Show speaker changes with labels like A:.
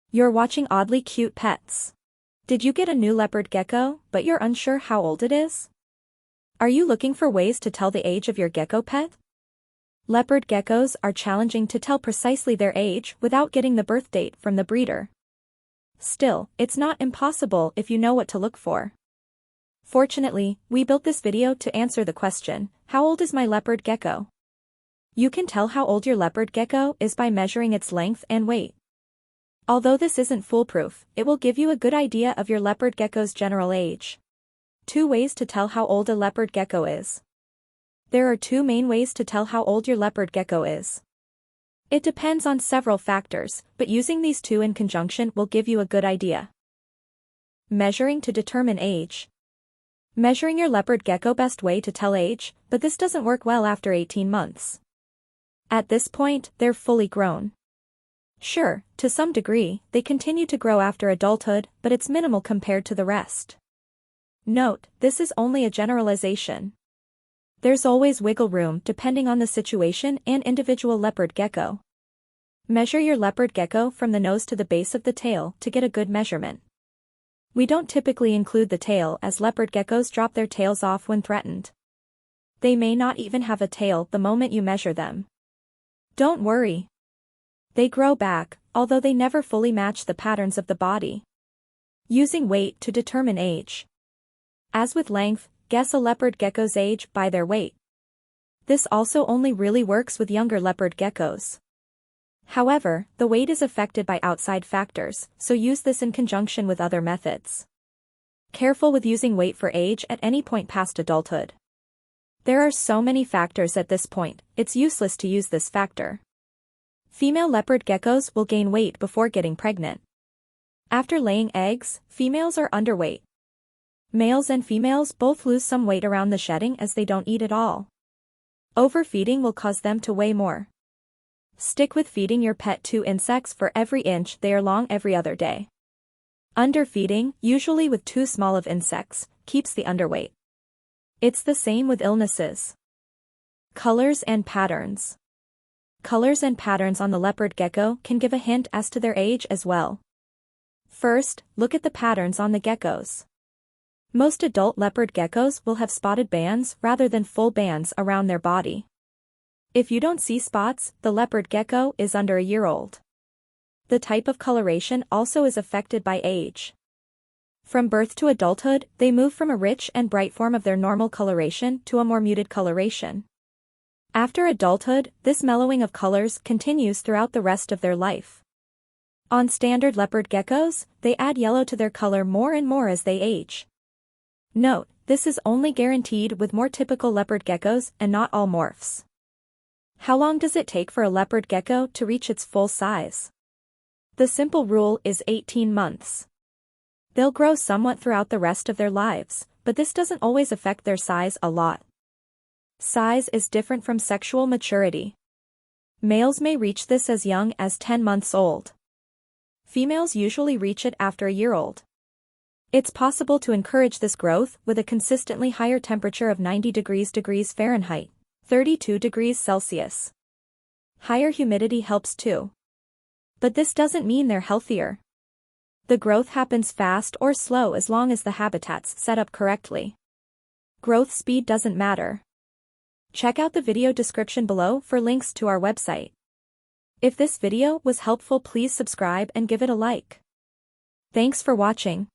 A: You're watching Oddly Cute Pets. Did you get a new leopard gecko, but you're unsure how old it is? Are you looking for ways to tell the age of your gecko pet? Leopard geckos are challenging to tell precisely their age without getting the birth date from the breeder. Still, it's not impossible if you know what to look for. Fortunately, we built this video to answer the question, how old is my leopard gecko? You can tell how old your leopard gecko is by measuring its length and weight. Although this isn't foolproof, it will give you a good idea of your leopard gecko's general age. 2 ways to tell how old a leopard gecko is. There are 2 main ways to tell how old your leopard gecko is. It depends on several factors, but using these 2 in conjunction will give you a good idea. Measuring to determine age. Measuring your leopard gecko best way to tell age, but this doesn't work well after 18 months. At this point, they're fully grown. Sure, to some degree, they continue to grow after adulthood, but it's minimal compared to the rest. Note, this is only a generalization. There's always wiggle room depending on the situation and individual leopard gecko. Measure your leopard gecko from the nose to the base of the tail to get a good measurement. We don't typically include the tail as leopard geckos drop their tails off when threatened. They may not even have a tail the moment you measure them. Don't worry. They grow back, although they never fully match the patterns of the body. Using weight to determine age. As with length, guess a leopard gecko's age by their weight. This also only really works with younger leopard geckos. However, the weight is affected by outside factors, so use this in conjunction with other methods. Careful with using weight for age at any point past adulthood. There are so many factors at this point, it's useless to use this factor. Female leopard geckos will gain weight before getting pregnant. After laying eggs, females are underweight. Males and females both lose some weight around the shedding as they don't eat at all. Overfeeding will cause them to weigh more. Stick with feeding your pet 2 insects for every inch they are long every other day. Underfeeding, usually with too small of insects, keeps the underweight. It's the same with illnesses. Colors and patterns. Colors and patterns on the leopard gecko can give a hint as to their age as well. First, look at the patterns on the geckos. Most adult leopard geckos will have spotted bands rather than full bands around their body. If you don't see spots, the leopard gecko is under a year old. The type of coloration also is affected by age. From birth to adulthood, they move from a rich and bright form of their normal coloration to a more muted coloration. After adulthood, this mellowing of colors continues throughout the rest of their life. On standard leopard geckos, they add yellow to their color more and more as they age. Note, this is only guaranteed with more typical leopard geckos and not all morphs. How long does it take for a leopard gecko to reach its full size? The simple rule is 18 months. They'll grow somewhat throughout the rest of their lives, but this doesn't always affect their size a lot. Size is different from sexual maturity. Males may reach this as young as 10 months old. Females usually reach it after a year old. It's possible to encourage this growth with a consistently higher temperature of 90 degrees Fahrenheit, 32 degrees Celsius. Higher humidity helps too. But this doesn't mean they're healthier. The growth happens fast or slow as long as the habitat's set up correctly. Growth speed doesn't matter. Check out the video description below for links to our website. If this video was helpful, please subscribe and give it a like. Thanks for watching.